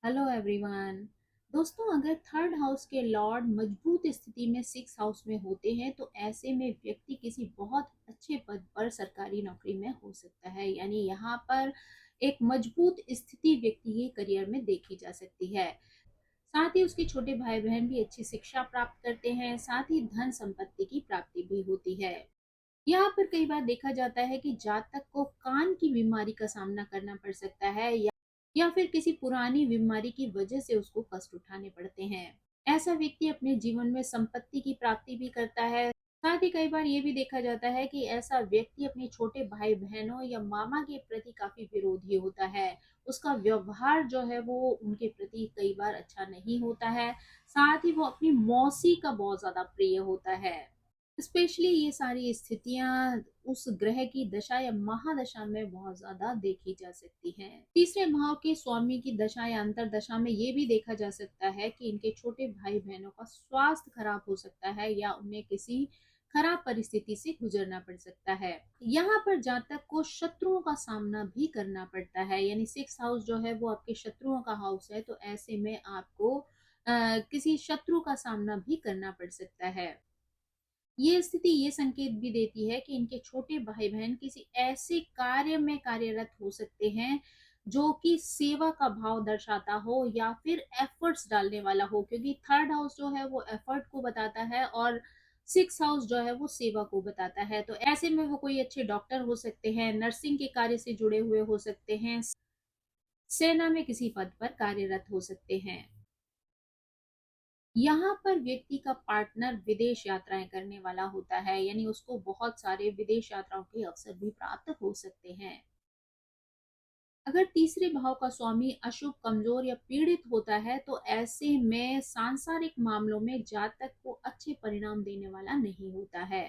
Hello everyone. दोस्तों, अगर third house के लॉर्ड मजबूत स्थिति में सिक्स हाउस में होते हैं तो ऐसे में व्यक्ति किसी बहुत अच्छे पद पर सरकारी नौकरी में हो सकता है। यानी यहाँ पर एक मजबूत स्थिति व्यक्ति के करियर में देखी जा सकती है। साथ ही उसके छोटे भाई बहन भी अच्छी शिक्षा प्राप्त करते हैं। साथ ही धन संपत्ति की प्राप्ति भी होती है। यहाँ पर कई बार देखा जाता है कि जातक को कान की बीमारी का सामना करना पड़ सकता है या फिर किसी पुरानी बीमारी की वजह से उसको कष्ट उठाने पड़ते हैं। ऐसा व्यक्ति अपने जीवन में संपत्ति की प्राप्ति भी करता है। साथ ही कई बार ये भी देखा जाता है कि ऐसा व्यक्ति अपने छोटे भाई बहनों या मामा के प्रति काफी विरोधी होता है। उसका व्यवहार जो है वो उनके प्रति कई बार अच्छा नहीं होता है। साथ ही वो अपनी मौसी का बहुत ज्यादा प्रिय होता है। स्पेशली ये सारी स्थितियां उस ग्रह की दशा या महादशा में बहुत ज्यादा देखी जा सकती हैं। तीसरे भाव के स्वामी की दशा या अंतरदशा में ये भी देखा जा सकता है कि इनके छोटे भाई बहनों का स्वास्थ्य खराब हो सकता है या उन्हें किसी खराब परिस्थिति से गुजरना पड़ सकता है। यहाँ पर जातक को शत्रुओं का सामना भी करना पड़ता है। यानी सिक्स हाउस जो है वो आपके शत्रुओं का हाउस है, तो ऐसे में आपको किसी शत्रु का सामना भी करना पड़ सकता है। ये स्थिति ये संकेत भी देती है कि इनके छोटे भाई बहन किसी ऐसे कार्य में कार्यरत हो सकते हैं जो कि सेवा का भाव दर्शाता हो या फिर एफर्ट्स डालने वाला हो, क्योंकि थर्ड हाउस जो है वो एफर्ट को बताता है और सिक्स हाउस जो है वो सेवा को बताता है। तो ऐसे में वो कोई अच्छे डॉक्टर हो सकते हैं, नर्सिंग के कार्य से जुड़े हुए हो सकते हैं, सेना में किसी पद पर कार्यरत हो सकते हैं। यहाँ पर व्यक्ति का पार्टनर विदेश यात्राएं करने वाला होता है। यानी उसको बहुत सारे विदेश यात्राओं के अवसर भी प्राप्त हो सकते हैं। अगर तीसरे भाव का स्वामी अशुभ, कमजोर या पीड़ित होता है तो ऐसे में सांसारिक मामलों में जातक को अच्छे परिणाम देने वाला नहीं होता है।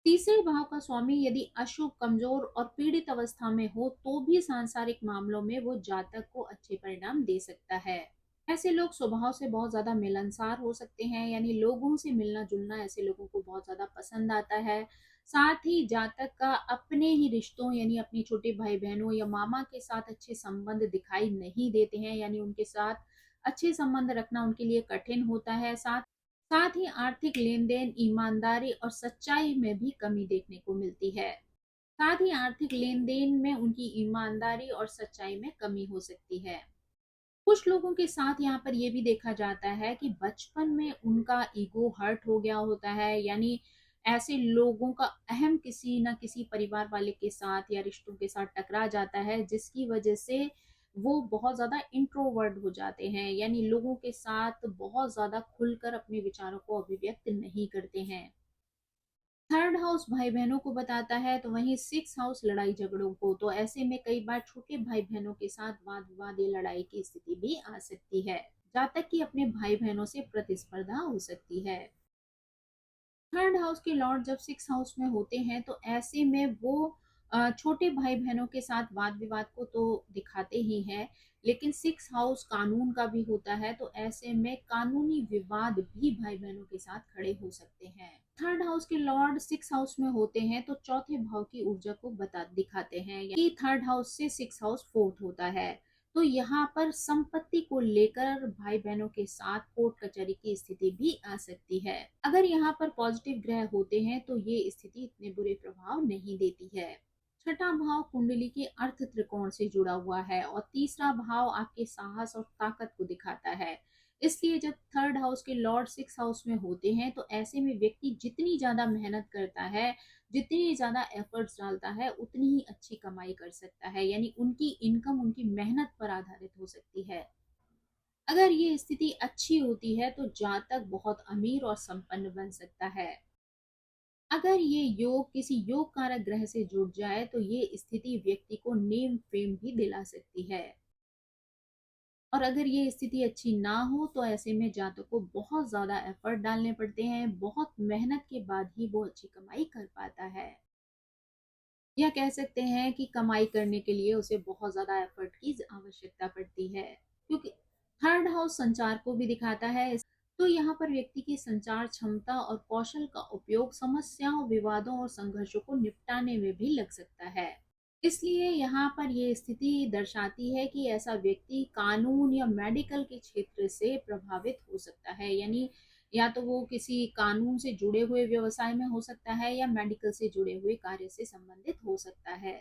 तीसरे भाव का स्वामी यदि अशुभ, कमजोर और पीड़ित अवस्था में हो तो भी सांसारिक मामलों में वो जातक को अच्छे परिणाम दे सकता है। ऐसे लोग स्वभाव से बहुत ज्यादा मिलनसार हो सकते हैं। यानी लोगों से मिलना जुलना ऐसे लोगों को बहुत ज्यादा पसंद आता है। साथ ही जातक का अपने ही रिश्तों यानी अपने छोटे भाई बहनों या मामा के साथ अच्छे संबंध दिखाई नहीं देते हैं। यानी उनके साथ अच्छे संबंध रखना उनके लिए कठिन होता है। साथ साथ ही आर्थिक लेन देन, ईमानदारी और सच्चाई में भी कमी देखने को मिलती है। साथ ही आर्थिक लेन देन में उनकी ईमानदारी और सच्चाई में कमी हो सकती है। कुछ लोगों के साथ यहाँ पर यह भी देखा जाता है कि बचपन में उनका ईगो हर्ट हो गया होता है। यानी ऐसे लोगों का अहम किसी न किसी परिवार वाले के साथ या रिश्तों के साथ टकरा जाता है, जिसकी वजह से वो बहुत ज्यादा इंट्रोवर्ट हो जाते हैं। यानी लोगों के साथ बहुत ज्यादा खुलकर अपने विचारों को अभिव्यक्त नहीं करते हैं। थर्ड हाउस भाई बहनों को बताता है, तो वहीं सिक्स हाउस लड़ाई झगड़ों को। तो ऐसे में कई बार छोटे भाई बहनों के साथ वाद विवाद या लड़ाई की स्थिति भी आ सकती है। जहाँ तक कि अपने भाई बहनों से प्रतिस्पर्धा हो सकती है। थर्ड हाउस के लॉर्ड जब सिक्स हाउस में होते हैं तो ऐसे में वो छोटे भाई बहनों के साथ वाद विवाद को तो दिखाते ही हैं, लेकिन सिक्स हाउस कानून का भी होता है। तो ऐसे में कानूनी विवाद भी भाई बहनों के साथ खड़े हो सकते हैं। थर्ड हाउस के लॉर्ड सिक्स हाउस में होते हैं तो चौथे भाव की ऊर्जा को बता दिखाते हैं कि थर्ड हाउस से सिक्स हाउस फोर्थ होता है। तो यहाँ पर संपत्ति को लेकर भाई बहनों के साथ कोर्ट कचहरी की स्थिति भी आ सकती है। अगर यहाँ पर पॉजिटिव ग्रह होते हैं तो ये स्थिति इतने बुरे प्रभाव नहीं देती है। छठा भाव कुंडली के अर्थ त्रिकोण से जुड़ा हुआ है और तीसरा भाव आपके साहस और ताकत को दिखाता है। इसलिए जब थर्ड हाउस के लॉर्ड सिक्स हाउस में होते हैं तो ऐसे में व्यक्ति जितनी ज्यादा मेहनत करता है, जितनी ज्यादा एफर्ट्स डालता है, उतनी ही अच्छी कमाई कर सकता है। यानी उनकी इनकम उनकी मेहनत पर आधारित हो सकती है। अगर ये स्थिति अच्छी होती है तो जातक बहुत अमीर और संपन्न बन सकता है। अगर ये योग किसी योग कारक ग्रह से जुड़ जाए तो ये स्थिति व्यक्ति को नेम फेम भी दिला सकती है। और अगर ये स्थिति अच्छी ना हो तो ऐसे में जातक को बहुत ज्यादा एफर्ट डालने पड़ते हैं। बहुत मेहनत के बाद ही वो अच्छी कमाई कर पाता है। या कह सकते हैं कि कमाई करने के लिए उसे बहुत ज्यादा एफर्ट की आवश्यकता पड़ती है, क्योंकि थर्ड हाउस संचार को भी दिखाता है। तो यहाँ पर व्यक्ति की संचार क्षमता और कौशल का उपयोग समस्याओं, विवादों और संघर्षों को निपटाने में भी लग सकता है। इसलिए यहाँ पर ये स्थिति दर्शाती है कि ऐसा व्यक्ति कानून या मेडिकल के क्षेत्र से प्रभावित हो सकता है। यानी या तो वो किसी कानून से जुड़े हुए व्यवसाय में हो सकता है या मेडिकल से जुड़े हुए कार्य से संबंधित हो सकता है।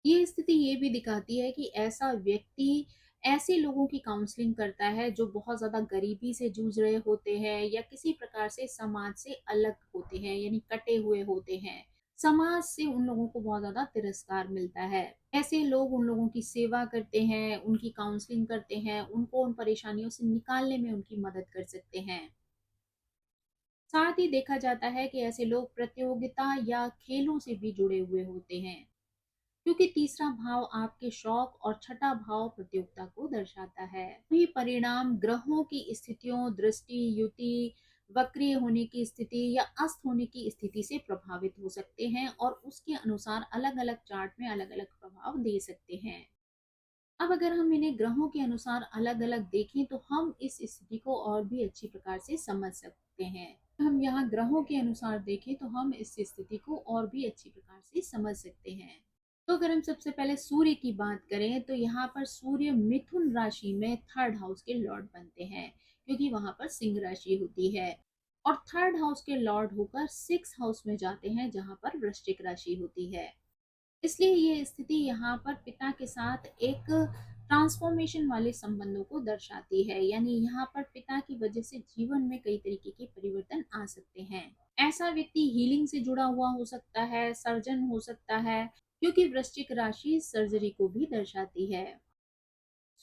ये स्थिति ये भी दिखाती है कि ऐसा व्यक्ति ऐसे लोगों की काउंसलिंग करता है जो बहुत ज़्यादा गरीबी से जूझ रहे होते हैं या किसी प्रकार से समाज से अलग होते हैं, यानी कटे हुए होते हैं। समाज से उन लोगों को बहुत ज़्यादा तिरस्कार मिलता है। ऐसे लोग उन लोगों की सेवा करते हैं, उनकी काउंसलिंग करते हैं, उनको उन परेशानियों से निकालने में उनकी मदद कर सकते हैं। साथ ही देखा जाता है कि ऐसे लोग प्रतियोगिता या खेलों से भी जुड़े हुए होते हैं, क्योंकि तीसरा भाव आपके शौक और छठा भाव प्रतियोगिता को दर्शाता है। ये परिणाम ग्रहों की स्थितियों, दृष्टि, युति, वक्रीय होने की स्थिति या अस्त होने की स्थिति से प्रभावित हो सकते हैं और उसके अनुसार अलग अलग चार्ट में अलग अलग प्रभाव दे सकते हैं। अब अगर हम इन्हें ग्रहों के अनुसार अलग अलग देखें तो हम इस स्थिति को और भी अच्छी प्रकार से समझ सकते हैं। हम यहाँ ग्रहों के अनुसार देखें तो हम इस स्थिति को और भी अच्छी प्रकार से समझ सकते हैं। तो अगर हम सबसे पहले सूर्य की बात करें तो यहाँ पर सूर्य मिथुन राशि में थर्ड हाउस के लॉर्ड बनते हैं, क्योंकि वहां पर सिंह राशि होती है। और थर्ड हाउस के लॉर्ड होकर सिक्स हाउस में जाते हैं जहां पर वृश्चिक राशि होती है। इसलिए ये स्थिति यहाँ पर पिता के साथ एक ट्रांसफॉर्मेशन वाले संबंधों को दर्शाती है। यानी यहाँ पर पिता की वजह से जीवन में कई तरीके के परिवर्तन आ सकते हैं। ऐसा व्यक्ति हीलिंग से जुड़ा हुआ हो सकता है, सर्जन हो सकता है, क्योंकि वृश्चिक राशि सर्जरी को भी दर्शाती है।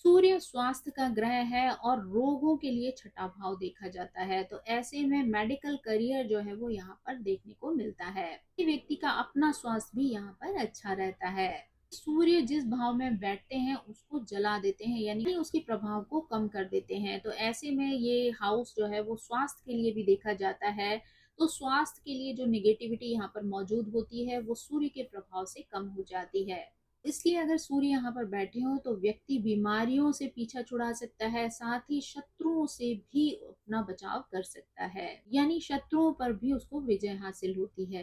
सूर्य स्वास्थ्य का ग्रह है और रोगों के लिए छठा भाव देखा जाता है, तो ऐसे में मेडिकल करियर जो है वो यहाँ पर देखने को मिलता है। कि व्यक्ति का अपना स्वास्थ्य भी यहाँ पर अच्छा रहता है। सूर्य जिस भाव में बैठते हैं उसको जला देते हैं, यानी उसके प्रभाव को कम कर देते हैं। तो ऐसे में ये हाउस जो है वो स्वास्थ्य के लिए भी देखा जाता है। तो स्वास्थ्य के लिए जो निगेटिविटी यहाँ पर मौजूद होती है वो सूर्य के प्रभाव से कम हो जाती है। इसलिए अगर सूर्य यहाँ पर बैठे हो तो व्यक्ति बीमारियों से पीछा छुड़ा सकता है, साथ ही शत्रुओं से भी अपना बचाव कर सकता है, यानी शत्रुओं पर भी उसको विजय हासिल होती है।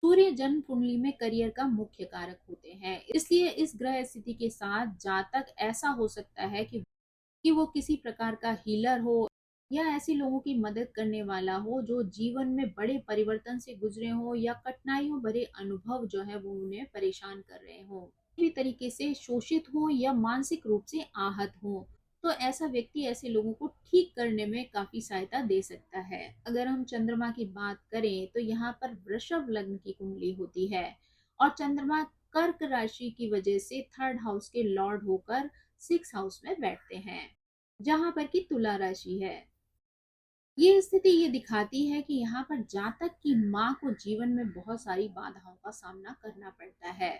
सूर्य जन्म कुंडली में करियर का मुख्य कारक होते हैं, इसलिए इस ग्रह स्थिति के साथ जातक ऐसा हो सकता है कि वो किसी प्रकार का हीलर हो या ऐसे लोगों की मदद करने वाला हो जो जीवन में बड़े परिवर्तन से गुजरे हो या कठिनाइयों भरे अनुभव जो है वो उन्हें परेशान कर रहे हो, किसी तरीके से शोषित हो या मानसिक रूप से आहत हो। तो ऐसा व्यक्ति ऐसे लोगों को ठीक करने में काफी सहायता दे सकता है। अगर हम चंद्रमा की बात करें तो यहाँ पर वृषभ लग्न की कुंडली होती है और चंद्रमा कर्क राशि की वजह से थर्ड हाउस के लॉर्ड होकर सिक्स हाउस में बैठते हैं, जहां पर की तुला राशि है। ये स्थिति ये दिखाती है कि यहाँ पर जातक की माँ को जीवन में बहुत सारी बाधाओं का सामना करना पड़ता है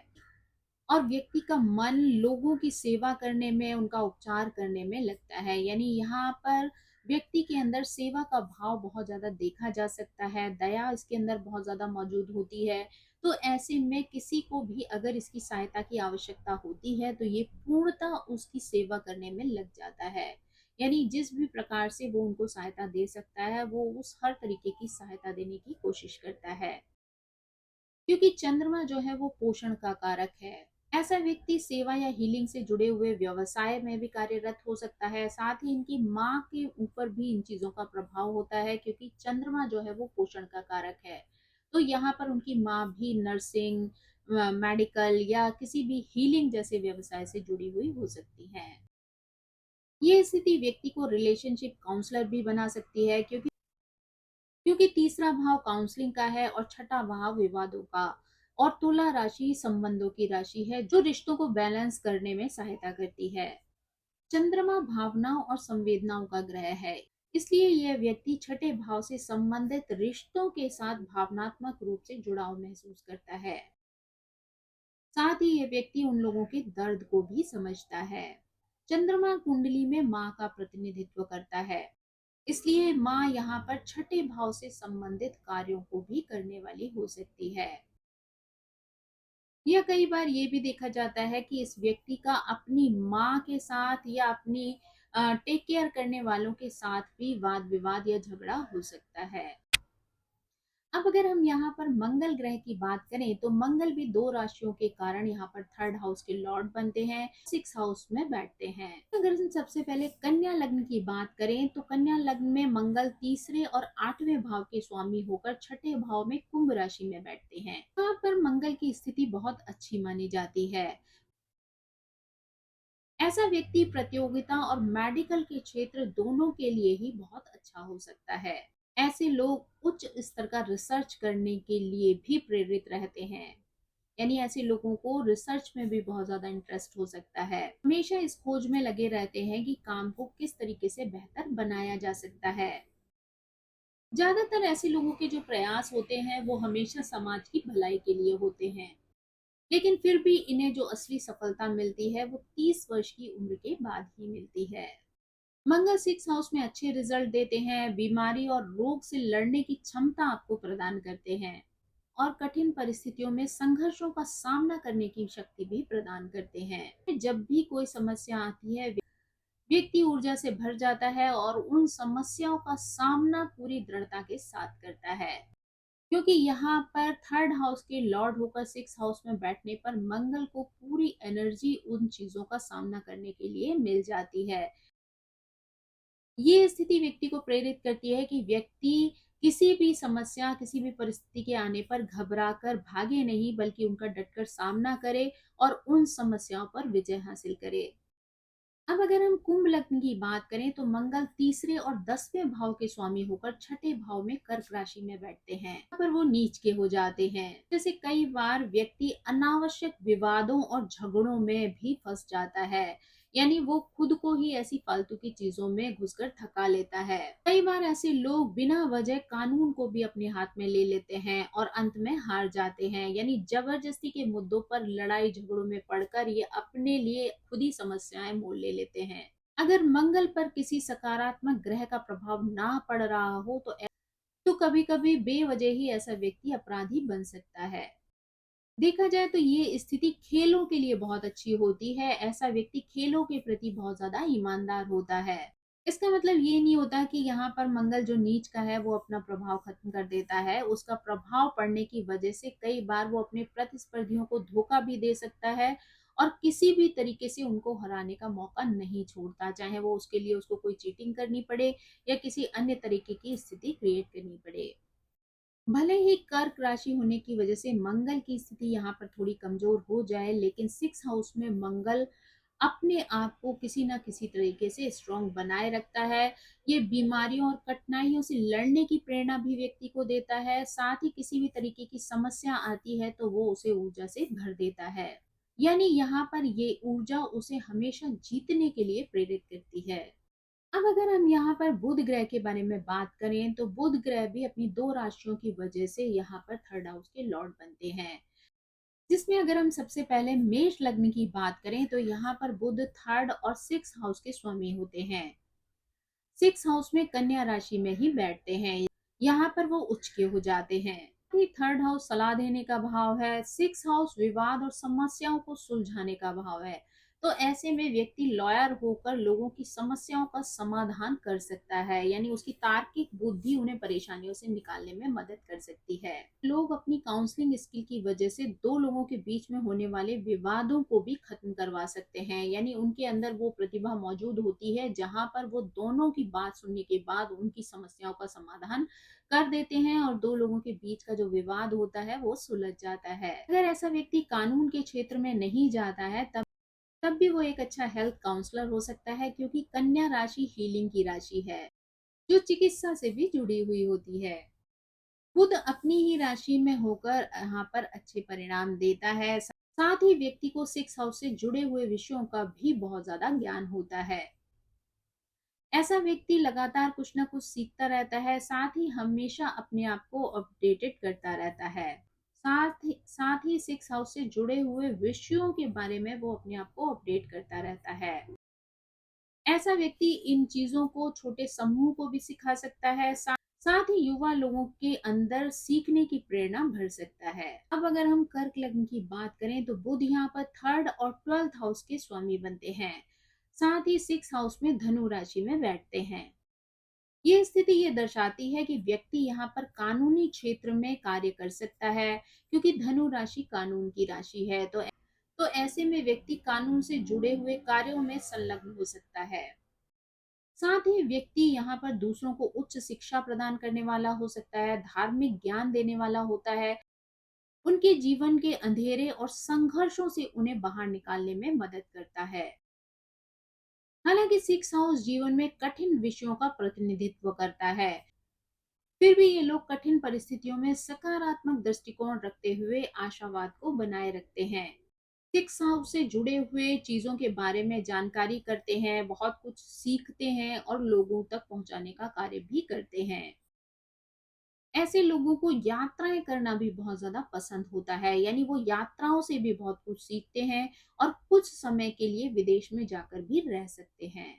और व्यक्ति का मन लोगों की सेवा करने में, उनका उपचार करने में लगता है। यानी यहाँ पर व्यक्ति के अंदर सेवा का भाव बहुत ज्यादा देखा जा सकता है, दया इसके अंदर बहुत ज्यादा मौजूद होती है। तो ऐसे में किसी को भी अगर इसकी सहायता की आवश्यकता होती है तो ये पूर्णतः उसकी सेवा करने में लग जाता है। यानी जिस भी प्रकार से वो उनको सहायता दे सकता है वो उस हर तरीके की सहायता देने की कोशिश करता है, क्योंकि चंद्रमा जो है वो पोषण का कारक है। ऐसा व्यक्ति सेवा या हीलिंग से जुड़े हुए व्यवसाय में भी कार्यरत हो सकता है। साथ ही इनकी माँ के ऊपर भी इन चीजों का प्रभाव होता है, क्योंकि चंद्रमा जो है वो पोषण का कारक है। तो यहाँ पर उनकी माँ भी नर्सिंग, मेडिकल या किसी भी हीलिंग जैसे व्यवसाय से जुड़ी हुई हो सकती है। ये स्थिति व्यक्ति को रिलेशनशिप काउंसलर भी बना सकती है, क्योंकि तीसरा भाव काउंसलिंग का है और छठा भाव विवादों का। और तुला राशि संबंधों की राशि है जो रिश्तों को बैलेंस करने में सहायता करती है। चंद्रमा भावनाओं और संवेदनाओं का ग्रह है, इसलिए यह व्यक्ति छठे भाव से संबंधित रिश्तों के साथ भावनात्मक रूप से जुड़ाव महसूस करता है। साथ ही यह व्यक्ति उन लोगों के दर्द को भी समझता है। चंद्रमा कुंडली में माँ का प्रतिनिधित्व करता है, इसलिए माँ यहाँ पर छठे भाव से संबंधित कार्यों को भी करने वाली हो सकती है। या कई बार ये भी देखा जाता है कि इस व्यक्ति का अपनी माँ के साथ या अपनी टेक केयर करने वालों के साथ भी वाद विवाद या झगड़ा हो सकता है। अब अगर हम यहाँ पर मंगल ग्रह की बात करें तो मंगल भी दो राशियों के कारण यहाँ पर थर्ड हाउस के लॉर्ड बनते हैं, सिक्स हाउस में बैठते हैं। अगर हम सबसे पहले कन्या लग्न की बात करें तो कन्या लग्न में मंगल तीसरे और आठवें भाव के स्वामी होकर छठे भाव में कुंभ राशि में बैठते हैं। यहाँ पर मंगल की स्थिति बहुत अच्छी मानी जाती है। ऐसा व्यक्ति प्रतियोगिता और मेडिकल के क्षेत्र दोनों के लिए ही बहुत अच्छा हो सकता है। ऐसे लोग उच्च स्तर का रिसर्च करने के लिए भी प्रेरित रहते हैं। यानी ऐसे लोगों को रिसर्च में भी बहुत ज्यादा इंटरेस्ट हो सकता है। हमेशा इस खोज में लगे रहते हैं कि काम को किस तरीके से बेहतर बनाया जा सकता है। ज्यादातर ऐसे लोगों के जो प्रयास होते हैं वो हमेशा समाज की भलाई के लिए होते हैं, लेकिन फिर भी इन्हें जो असली सफलता मिलती है वो 30 वर्ष की उम्र के बाद ही मिलती है। मंगल सिक्स हाउस में अच्छे रिजल्ट देते हैं, बीमारी और रोग से लड़ने की क्षमता आपको प्रदान करते हैं और कठिन परिस्थितियों में संघर्षों का सामना करने की शक्ति भी प्रदान करते हैं। जब भी कोई समस्या आती है व्यक्ति ऊर्जा से भर जाता है और उन समस्याओं का सामना पूरी दृढ़ता के साथ करता है, क्योंकि यहाँ पर थर्ड हाउस के लॉर्ड होकर सिक्स हाउस में बैठने पर मंगल को पूरी एनर्जी उन चीजों का सामना करने के लिए मिल जाती है। ये स्थिति व्यक्ति को प्रेरित करती है कि व्यक्ति किसी भी समस्या, किसी भी परिस्थिति के आने पर घबरा कर भागे नहीं, बल्कि उनका डटकर सामना करे और उन समस्याओं पर विजय हासिल करे। अब अगर हम कुंभ लग्न की बात करें तो मंगल तीसरे और 10वें भाव के स्वामी होकर छठे भाव में कर्क राशि में बैठते हैं। यहाँ पर वो नीच के हो जाते हैं। जैसे कई बार व्यक्ति अनावश्यक विवादों और झगड़ों में भी फंस जाता है। यानी वो खुद को ही ऐसी फालतू की चीजों में घुसकर थका लेता है। कई बार ऐसे लोग बिना वजह कानून को भी अपने हाथ में ले लेते हैं और अंत में हार जाते हैं। यानी जबरदस्ती के मुद्दों पर लड़ाई झगड़ों में पड़कर ये अपने लिए खुद ही समस्याएं मोल ले लेते हैं। अगर मंगल पर किसी सकारात्मक ग्रह का प्रभाव ना पड़ रहा हो तो कभी कभी बेवजह ही ऐसा व्यक्ति अपराधी बन सकता है। देखा जाए तो ये स्थिति खेलों के लिए बहुत अच्छी होती है। ऐसा व्यक्ति खेलों के प्रति बहुत ज्यादा ईमानदार होता है। इसका मतलब ये नहीं होता कि यहाँ पर मंगल जो नीच का है वो अपना प्रभाव खत्म कर देता है। उसका प्रभाव पड़ने की वजह से कई बार वो अपने प्रतिस्पर्धियों को धोखा भी दे सकता है और किसी भी तरीके से उनको हराने का मौका नहीं छोड़ता, चाहे वो उसके लिए उसको कोई चीटिंग करनी पड़े या किसी अन्य तरीके की स्थिति क्रिएट करनी पड़े। भले ही कर्क राशि होने की वजह से मंगल की स्थिति यहाँ पर थोड़ी कमजोर हो जाए, लेकिन सिक्स हाउस में मंगल अपने आप को किसी ना किसी तरीके से स्ट्रांग बनाए रखता है। ये बीमारियों और कठिनाइयों से लड़ने की प्रेरणा भी व्यक्ति को देता है। साथ ही किसी भी तरीके की समस्या आती है तो वो उसे ऊर्जा से भर देता है। यानी यहाँ पर ये ऊर्जा उसे हमेशा जीतने के लिए प्रेरित करती है। अब अगर हम यहाँ पर बुध ग्रह के बारे में बात करें तो बुध ग्रह भी अपनी दो राशियों की वजह से यहाँ पर थर्ड हाउस के लॉर्ड बनते हैं, जिसमें अगर हम सबसे पहले मेष लग्न की बात करें तो यहाँ पर बुध थर्ड और सिक्स हाउस के स्वामी होते हैं। सिक्स हाउस में कन्या राशि में ही बैठते हैं। यहाँ पर वो उच्च के हो जाते हैं। थर्ड हाउस सलाह देने का भाव है, सिक्स हाउस विवाद और समस्याओं को सुलझाने का भाव है। तो ऐसे में व्यक्ति लॉयर होकर लोगों की समस्याओं का समाधान कर सकता है। यानी उसकी तार्किक बुद्धि उन्हें परेशानियों से निकालने में मदद कर सकती है। लोग अपनी काउंसलिंग स्किल की वजह से दो लोगों के बीच में होने वाले विवादों को भी खत्म करवा सकते हैं। यानी उनके अंदर वो प्रतिभा मौजूद होती है जहां पर वो दोनों की बात सुनने के बाद उनकी समस्याओं का समाधान कर देते हैं और दो लोगों के बीच का जो विवाद होता है वो सुलझ जाता है। अगर ऐसा व्यक्ति कानून के क्षेत्र में नहीं जाता है तब भी वो एक अच्छा हेल्थ काउंसलर हो सकता है, क्योंकि कन्या राशि हीलिंग की राशि है जो चिकित्सा से भी जुड़ी हुई होती है। खुद अपनी ही राशि में होकर यहाँ पर अच्छे परिणाम देता है। साथ ही व्यक्ति को सिक्स हाउस से जुड़े हुए विषयों का भी बहुत ज्यादा ज्ञान होता है। ऐसा व्यक्ति लगातार कुछ ना कुछ सीखता रहता है, साथ ही हमेशा अपने आप को अपडेटेड करता रहता है। साथ ही सिक्स हाउस से जुड़े हुए विषयों के बारे में वो अपने आप को अपडेट करता रहता है। ऐसा व्यक्ति इन चीजों को छोटे समूह को भी सिखा सकता है। साथ ही युवा लोगों के अंदर सीखने की प्रेरणा भर सकता है। अब अगर हम कर्क लग्न की बात करें तो बुध यहाँ पर थर्ड और ट्वेल्थ हाउस के स्वामी बनते हैं। साथ ही सिक्स हाउस में धनु राशि में बैठते हैं। ये स्थिति ये दर्शाती है कि व्यक्ति यहाँ पर कानूनी क्षेत्र में कार्य कर सकता है, क्योंकि धनु राशि कानून की राशि है। तो ऐसे में व्यक्ति कानून से जुड़े हुए कार्यों में संलग्न हो सकता है। साथ ही व्यक्ति यहाँ पर दूसरों को उच्च शिक्षा प्रदान करने वाला हो सकता है, धार्मिक ज्ञान देने वाला होता है, उनके जीवन के अंधेरे और संघर्षों से उन्हें बाहर निकालने में मदद करता है। हालांकि सिक्स हाउस जीवन में कठिन विषयों का प्रतिनिधित्व करता है, फिर भी ये लोग कठिन परिस्थितियों में सकारात्मक दृष्टिकोण रखते हुए आशावाद को बनाए रखते हैं। सिक्स हाउस से जुड़े हुए चीजों के बारे में जानकारी करते हैं, बहुत कुछ सीखते हैं और लोगों तक पहुंचाने का कार्य भी करते हैं। ऐसे लोगों को यात्राएं करना भी बहुत ज्यादा पसंद होता है, यानी वो यात्राओं से भी बहुत कुछ सीखते हैं और कुछ समय के लिए विदेश में जाकर भी रह सकते हैं।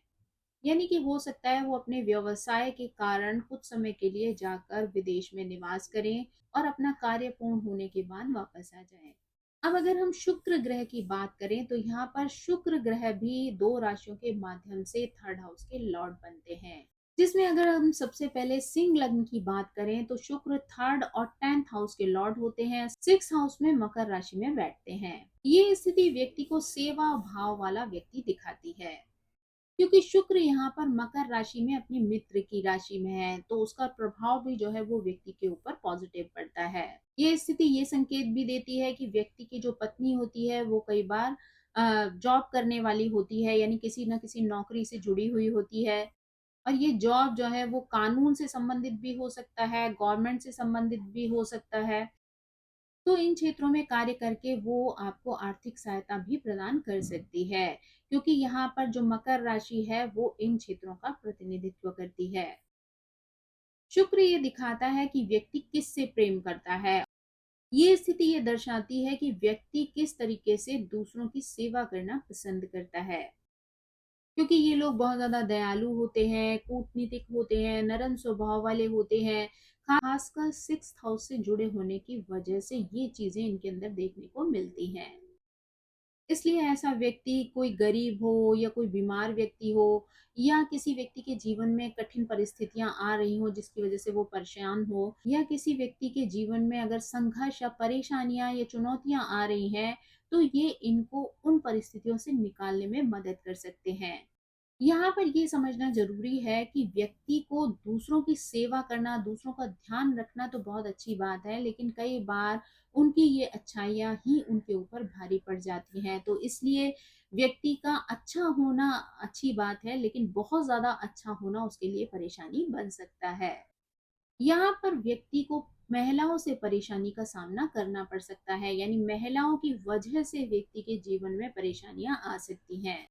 यानी कि हो सकता है वो अपने व्यवसाय के कारण कुछ समय के लिए जाकर विदेश में निवास करें और अपना कार्य पूर्ण होने के बाद वापस आ जाएं। अब अगर हम शुक्र ग्रह की बात करें तो यहाँ पर शुक्र ग्रह भी दो राशियों के माध्यम से थर्ड हाउस के लॉर्ड बनते हैं, जिसमें अगर हम सबसे पहले सिंह लग्न की बात करें तो शुक्र थर्ड और टेंथ हाउस के लॉर्ड होते हैं, सिक्स हाउस में मकर राशि में बैठते हैं। ये स्थिति व्यक्ति को सेवा भाव वाला व्यक्ति दिखाती है, क्योंकि शुक्र यहाँ पर मकर राशि में अपनी मित्र की राशि में है, तो उसका प्रभाव भी जो है वो व्यक्ति के ऊपर पॉजिटिव पड़ता है। ये स्थिति ये संकेत भी देती है कि व्यक्ति की जो पत्नी होती है वो कई बार जॉब करने वाली होती है, यानी किसी न किसी नौकरी से जुड़ी हुई होती है, और ये जॉब जो है वो कानून से संबंधित भी हो सकता है, गवर्नमेंट से संबंधित भी हो सकता है। तो इन क्षेत्रों में कार्य करके वो आपको आर्थिक सहायता भी प्रदान कर सकती है, क्योंकि यहाँ पर जो मकर राशि है वो इन क्षेत्रों का प्रतिनिधित्व करती है। शुक्र ये दिखाता है कि व्यक्ति किससे प्रेम करता है। ये स्थिति ये दर्शाती है कि व्यक्ति किस तरीके से दूसरों की सेवा करना पसंद करता है, क्योंकि ये लोग बहुत ज्यादा दयालु होते हैं, कूटनीतिक होते हैं, नरम स्वभाव वाले होते हैं। खासकर सिक्स हाउस से जुड़े होने की वजह से ये चीजें इनके अंदर देखने को मिलती हैं। इसलिए ऐसा व्यक्ति कोई गरीब हो या कोई बीमार व्यक्ति हो या किसी व्यक्ति के जीवन में कठिन परिस्थितियां आ रही हो जिसकी वजह से वो परेशान हो, या किसी व्यक्ति के जीवन में अगर संघर्ष या परेशानियां या चुनौतियां आ रही हैं, तो ये इनको उन परिस्थितियों से निकालने में मदद कर सकते हैं। यहाँ पर ये समझना ज़रूरी है कि व्यक्ति को दूसरों की सेवा करना, दूसरों का ध्यान रखना तो बहुत अच्छी बात है, लेकिन कई बार उनकी ये अच्छाइयाँ ही उनके ऊपर भारी पड़ जाती हैं। तो इसलिए व्यक्ति का अच्छा होना अच्छी बात है, लेकिन बहुत ज़्यादा अच्छा होना उसके लिए परेशानी बन सकता है। यहाँ पर व्यक्ति को महिलाओं से परेशानी का सामना करना पड़ सकता है, यानी महिलाओं की वजह से व्यक्ति के जीवन में परेशानियां आ सकती हैं।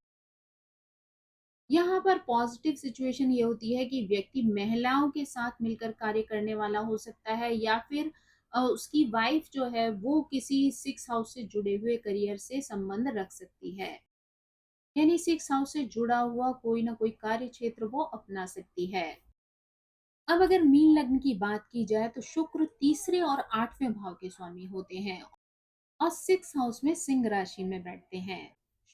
यहाँ पर पॉजिटिव सिचुएशन ये होती है कि व्यक्ति महिलाओं के साथ मिलकर कार्य करने वाला हो सकता है, या फिर उसकी वाइफ जो है वो किसी सिक्स हाउस से जुड़े हुए करियर से संबंध रख सकती है, यानी सिक्स हाउस से जुड़ा हुआ कोई ना कोई कार्य क्षेत्र वो अपना सकती है। अब अगर मीन लग्न की बात की जाए तो शुक्र तीसरे और आठवें भाव के स्वामी होते हैं और सिक्स हाउस में सिंह राशि में बैठते हैं।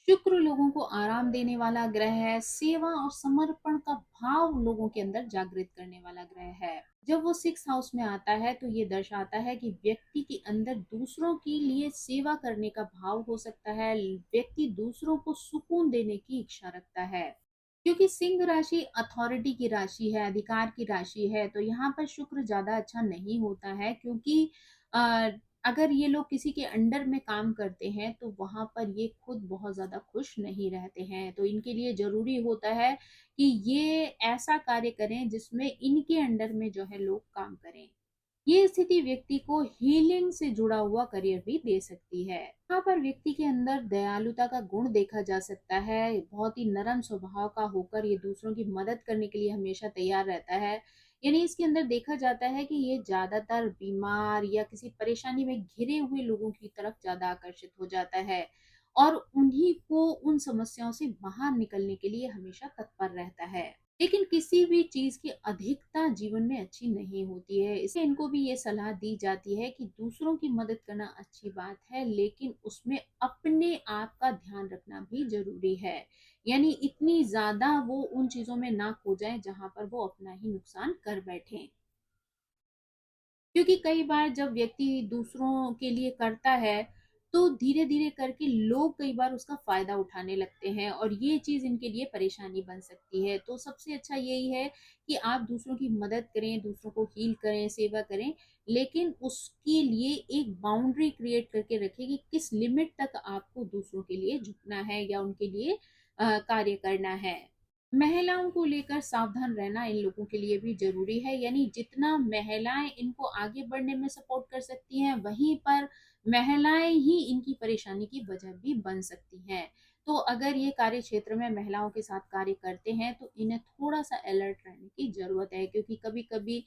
शुक्र लोगों को आराम देने वाला ग्रह है, सेवा और समर्पण का भाव लोगों के अंदर जागृत करने वाला ग्रह है। जब वो सिक्स हाउस में आता है तो ये दर्शाता है कि व्यक्ति के अंदर दूसरों के लिए सेवा करने का भाव हो सकता है, व्यक्ति दूसरों को सुकून देने की इच्छा रखता है, क्योंकि सिंह राशि अथॉरिटी की राशि है, अधिकार की राशि है। तो यहाँ पर शुक्र ज्यादा अच्छा नहीं होता है, क्योंकि अ, अगर ये लोग किसी के अंडर में काम करते हैं तो वहां पर ये खुद बहुत ज्यादा खुश नहीं रहते हैं। तो इनके लिए जरूरी होता है कि ये ऐसा कार्य करें जिसमें इनके अंडर में जो है लोग काम करें। ये स्थिति व्यक्ति को हीलिंग से जुड़ा हुआ करियर भी दे सकती है। यहाँ पर व्यक्ति के अंदर दयालुता का गुण देखा जा सकता है, बहुत ही नरम स्वभाव का होकर ये दूसरों की मदद करने के लिए हमेशा तैयार रहता है। यानी इसके अंदर देखा जाता है कि ये ज्यादातर बीमार या किसी परेशानी में घिरे हुए लोगों की तरफ ज्यादा आकर्षित हो जाता है और उन्हीं को उन समस्याओं से बाहर निकलने के लिए हमेशा तत्पर रहता है। लेकिन किसी भी चीज़ की अधिकता जीवन में अच्छी नहीं होती है। इसलिए इनको भी ये सलाह दी जाती है कि दूसरों की मदद करना अच्छी बात है, लेकिन उसमें अपने आप का ध्यान रखना भी ज़रूरी है। यानी इतनी ज़्यादा वो उन चीज़ों में ना खो जाएँ जहाँ पर वो अपना ही नुकसान कर बैठें। क्योंकि कई बार जब व्यक्ति दूसरों के लिए करता है, तो धीरे-धीरे करके लोग कई बार उसका फ़ायदा उठाने लगते हैं और ये चीज़ इनके लिए परेशानी बन सकती है। तो सबसे अच्छा यही है कि आप दूसरों की मदद करें, दूसरों को हील करें, सेवा करें, लेकिन उसके लिए एक बाउंड्री क्रिएट करके रखें कि किस लिमिट तक आपको दूसरों के लिए झुकना है या उनके लिए कार्य करना है। महिलाओं को लेकर सावधान रहना इन लोगों के लिए भी ज़रूरी है, यानी जितना महिलाएँ इनको आगे बढ़ने में सपोर्ट कर सकती हैं, वहीं पर महिलाएँ ही इनकी परेशानी की वजह भी बन सकती हैं। तो अगर ये कार्य क्षेत्र में महिलाओं के साथ कार्य करते हैं, तो इन्हें थोड़ा-सा अलर्ट रहने की ज़रूरत है, क्योंकि कभी-कभी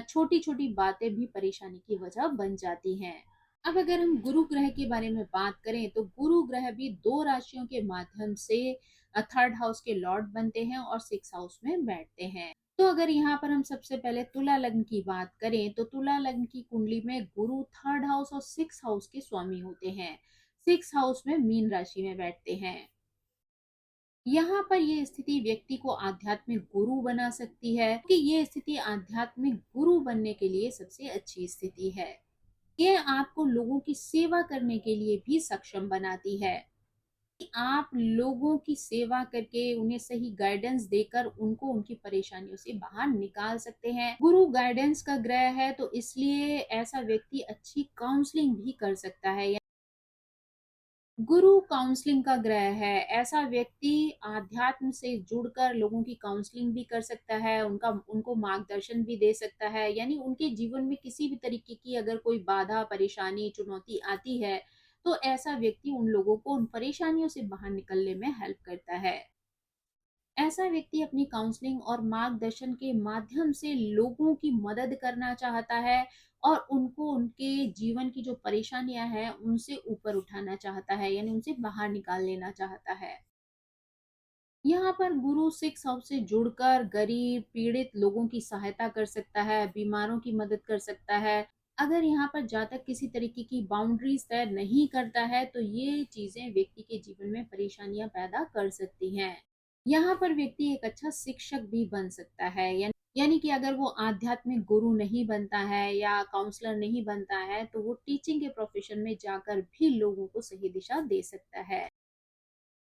छोटी-छोटी बातें भी परेशानी की वजह बन जाती हैं। अब अगर हम गुरु ग्रह के बारे में बात करें, तो गुरु ग्रह भी 2 राशियों के माध्यम से थर्ड हाउस के लॉर्ड बनते हैं और 6th हाउस में बैठते हैं। तो अगर यहाँ पर हम सबसे पहले तुला लग्न की बात करें, तो तुला लग्न की कुंडली में गुरु थर्ड हाउस और 6th हाउस के स्वामी होते हैं। 6th हाउस में मीन राशि में बैठते हैं। यहाँ पर ये स्थिति व्यक्ति को आध्यात्मिक गुरु बना सकती है, कि ये स्थिति आध्यात्मिक गुरु बनने के लिए सबसे अच्छी स्थिति है। ये आपको लोगों की सेवा करने के लिए भी सक्षम बनाती है, कि आप लोगों की सेवा करके उन्हें सही गाइडेंस देकर उनको उनकी परेशानियों से बाहर निकाल सकते हैं। गुरु गाइडेंस का ग्रह है, तो इसलिए ऐसा व्यक्ति अच्छी काउंसलिंग भी कर सकता है। गुरु काउंसलिंग का ग्रह है, ऐसा व्यक्ति आध्यात्म से जुड़कर लोगों की काउंसलिंग भी कर सकता है, उनका उनको मार्गदर्शन भी दे सकता है, यानी उनके जीवन में किसी भी तरीके की अगर कोई बाधा, परेशानी, चुनौती आती है, तो ऐसा व्यक्ति उन लोगों को उन परेशानियों से बाहर निकलने में हेल्प करता है। ऐसा व्यक्ति अपनी काउंसलिंग और मार्गदर्शन के माध्यम से लोगों की मदद करना चाहता है और उनको उनके जीवन की जो परेशानियां हैं उनसे ऊपर उठाना चाहता है, यानी उनसे बाहर निकाल लेना चाहता है। यहाँ पर गुरु 6 हाउस से जुड़कर गरीब पीड़ित लोगों की सहायता कर सकता है, बीमारों की मदद कर सकता है। अगर यहाँ पर जातक किसी तरीके की बाउंड्रीज तय नहीं करता है, तो ये चीजें व्यक्ति के जीवन में परेशानियां पैदा कर सकती हैं। यहाँ पर व्यक्ति एक अच्छा शिक्षक भी बन सकता है, यानी कि अगर वो आध्यात्मिक गुरु नहीं बनता है या काउंसलर नहीं बनता है, तो वो टीचिंग के प्रोफेशन में जाकर भी लोगों को सही दिशा दे सकता है।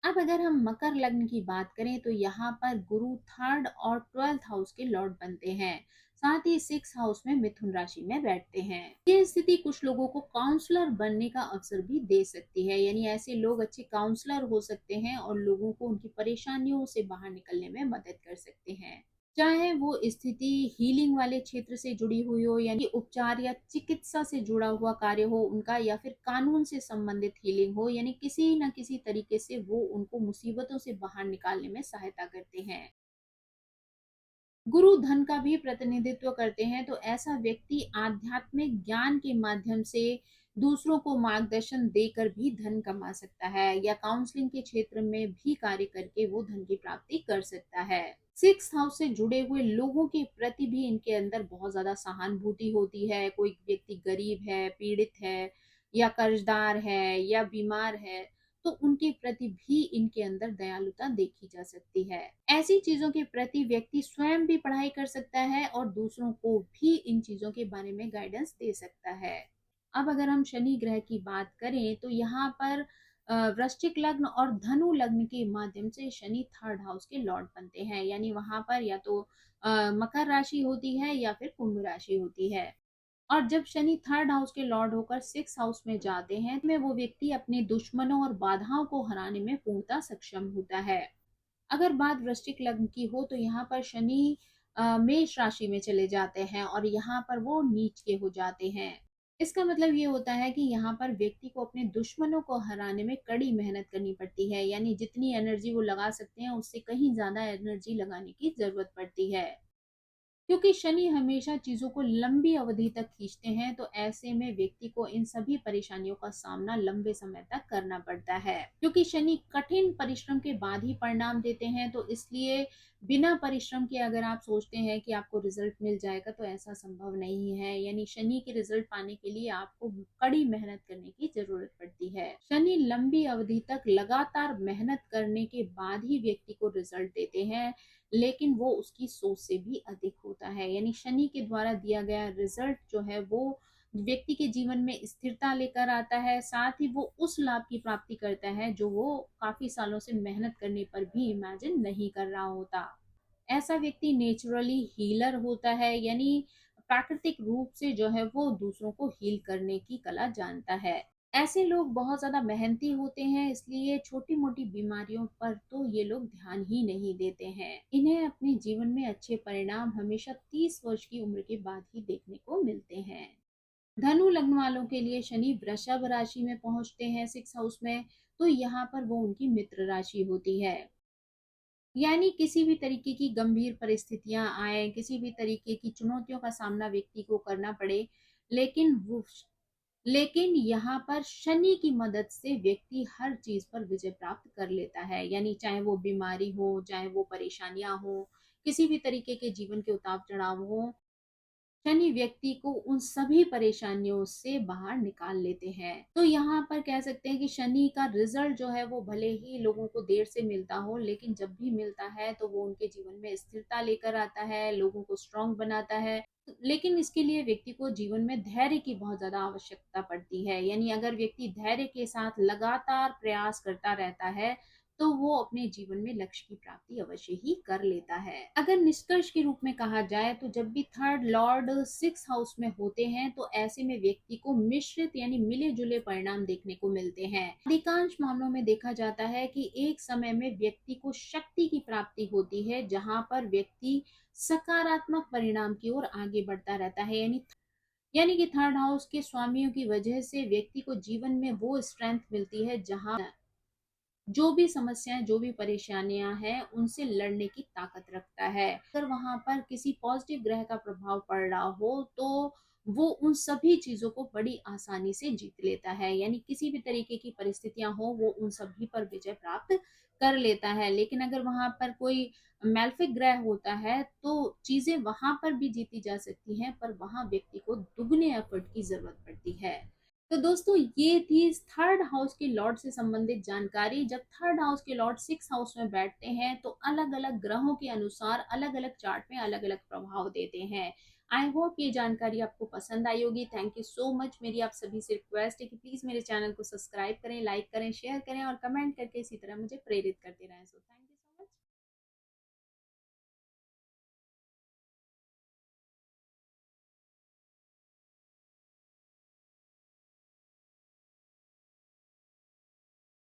अब अगर हम मकर लग्न की बात करें, तो यहाँ पर गुरु थर्ड और 12th हाउस के लॉर्ड बनते हैं। साथ ही 6th हाउस में मिथुन राशि में बैठते हैं। ये स्थिति कुछ लोगों को काउंसलर बनने का अवसर भी दे सकती है, यानी ऐसे लोग अच्छे काउंसलर हो सकते हैं और लोगों को उनकी परेशानियों से बाहर निकलने में मदद कर सकते हैं। चाहे वो स्थिति हीलिंग वाले क्षेत्र से जुड़ी हुई हो, यानी उपचार या चिकित्सा से जुड़ा हुआ कार्य हो उनका, या फिर कानून से संबंधित हीलिंग हो, यानी किसी न किसी तरीके से वो उनको मुसीबतों से बाहर निकालने में सहायता करते हैं। गुरु धन का भी प्रतिनिधित्व करते हैं, तो ऐसा व्यक्ति आध्यात्मिक ज्ञान के माध्यम से दूसरों को मार्गदर्शन देकर भी धन कमा सकता है, या काउंसलिंग के क्षेत्र में भी कार्य करके वो धन की प्राप्ति कर सकता है। 6th हाउस से जुड़े हुए लोगों के प्रति भी इनके अंदर बहुत ज्यादा सहानुभूति होती है। कोई व्यक्ति गरीब है, पीड़ित है, या कर्जदार है, या बीमार है, तो उनके प्रति भी इनके अंदर दयालुता देखी जा सकती है। ऐसी चीजों के प्रति व्यक्ति स्वयं भी पढ़ाई कर सकता है और दूसरों को भी इन चीजों के बारे में गाइडेंस दे सकता है। अब अगर हम शनि ग्रह की बात करें, तो यहाँ पर वृश्चिक लग्न और धनु लग्न के माध्यम से शनि थर्ड हाउस के लॉर्ड बनते हैं, यानी वहां पर या तो मकर राशि होती है या फिर कुंभ राशि होती है। और जब शनि थर्ड हाउस के लॉर्ड होकर 6th हाउस में जाते हैं, में वो व्यक्ति अपने दुश्मनों और बाधाओं को हराने में पूर्णतः सक्षम होता है। अगर बात वृश्चिक लग्न की हो, तो यहाँ पर शनि मेष राशि में चले जाते हैं और यहाँ पर वो नीच के हो जाते हैं। इसका मतलब ये होता है कि यहाँ पर व्यक्ति को अपने दुश्मनों को हराने में कड़ी मेहनत करनी पड़ती है, यानी जितनी एनर्जी वो लगा सकते हैं उससे कहीं ज्यादा एनर्जी लगाने की जरूरत पड़ती है। क्योंकि शनि हमेशा चीजों को लंबी अवधि तक खींचते हैं, तो ऐसे में व्यक्ति को इन सभी परेशानियों का सामना लंबे समय तक करना पड़ता है। क्योंकि शनि कठिन परिश्रम के बाद ही परिणाम देते हैं, तो इसलिए बिना परिश्रम के अगर आप सोचते हैं कि आपको रिजल्ट मिल जाएगा, तो ऐसा संभव नहीं है। यानी शनि के रिजल्ट पाने के लिए आपको कड़ी मेहनत करने की जरूरत पड़ती है। शनि लंबी अवधि तक लगातार मेहनत करने के बाद ही व्यक्ति को रिजल्ट देते हैं, लेकिन वो उसकी सोच से भी अधिक होता है। यानी शनि के द्वारा दिया गया रिजल्ट जो है वो व्यक्ति के जीवन में स्थिरता लेकर आता है, साथ ही वो उस लाभ की प्राप्ति करता है जो वो काफी सालों से मेहनत करने पर भी इमेजिन नहीं कर रहा होता। ऐसा व्यक्ति नेचुरली हीलर होता है, यानी प्राकृतिक रूप से जो है वो दूसरों को हील करने की कला जानता है। ऐसे लोग बहुत ज़्यादा मेहनती होते हैं, इसलिए छोटी-मोटी बीमारियों पर तो ये लोग ध्यान ही नहीं देते हैं। इन्हें अपने जीवन में अच्छे परिणाम हमेशा 30 वर्ष की उम्र के बाद ही देखने को मिलते हैं। धनु लग्न वालों के लिए शनि वृषभ राशि में पहुंचते हैं 6 हाउस में, तो यहाँ पर वो उनकी मित्र राशि होती है। यानी किसी भी तरीके की गंभीर परिस्थितियां आए, किसी भी तरीके की चुनौतियों का सामना व्यक्ति को करना पड़े, लेकिन वो लेकिन यहाँ पर शनि की मदद से व्यक्ति हर चीज पर विजय प्राप्त कर लेता है। यानी चाहे वो बीमारी हो, चाहे वो परेशानियां हो, किसी भी तरीके के जीवन के उतार चढ़ाव हो, शनि व्यक्ति को उन सभी परेशानियों से बाहर निकाल लेते हैं। तो यहाँ पर कह सकते हैं कि शनि का रिजल्ट जो है वो भले ही लोगों को देर से मिलता हो, लेकिन जब भी मिलता है तो वो उनके जीवन में स्थिरता लेकर आता है, लोगों को स्ट्रांग बनाता है। लेकिन इसके लिए व्यक्ति को जीवन में धैर्य की बहुत ज्यादा आवश्यकता पड़ती है। यानी अगर व्यक्ति धैर्य के साथ लगातार प्रयास करता रहता है, तो वो अपने जीवन में लक्ष्य की प्राप्ति अवश्य ही कर लेता है। अगर निष्कर्ष के रूप में कहा जाए, तो जब भी थर्ड लॉर्ड 6 हाउस में होते हैं, तो ऐसे में व्यक्ति को मिश्रित यानी मिले जुले परिणाम देखने को मिलते हैं। अधिकांश मामलों में देखा जाता है कि एक समय में व्यक्ति को शक्ति की प्राप्ति होती है, जहां पर व्यक्ति सकारात्मक परिणाम की ओर आगे बढ़ता रहता है। यानी कि थर्ड हाउस के स्वामियों की वजह से व्यक्ति को जीवन में वो स्ट्रेंथ मिलती है, जहां जो भी समस्याएं, जो भी परेशानियां हैं, उनसे लड़ने की ताकत रखता है। अगर वहां पर किसी पॉजिटिव ग्रह का प्रभाव पड़ रहा हो, तो वो उन सभी चीजों को बड़ी आसानी से जीत लेता है। यानी किसी भी तरीके की परिस्थितियां हो, वो उन सभी पर विजय प्राप्त कर लेता है। लेकिन अगर वहां पर कोई मैल्फिक ग्रह होता है, तो चीजें वहां पर भी जीती जा सकती हैं, पर वहां व्यक्ति को दुगने एफर्ट की जरूरत पड़ती है। तो दोस्तों, ये थी थर्ड हाउस के लॉर्ड से संबंधित जानकारी। जब थर्ड हाउस के लॉर्ड 6 हाउस में बैठते हैं, तो अलग अलग ग्रहों के अनुसार अलग अलग चार्ट में अलग अलग प्रभाव देते हैं। आई होप ये जानकारी आपको पसंद आई होगी। Thank you so much. मेरी आप सभी से रिक्वेस्ट है कि प्लीज मेरे चैनल को सब्सक्राइब करें, लाइक करें, शेयर करें और कमेंट करके इसी तरह मुझे प्रेरित करते रहें। So thank you.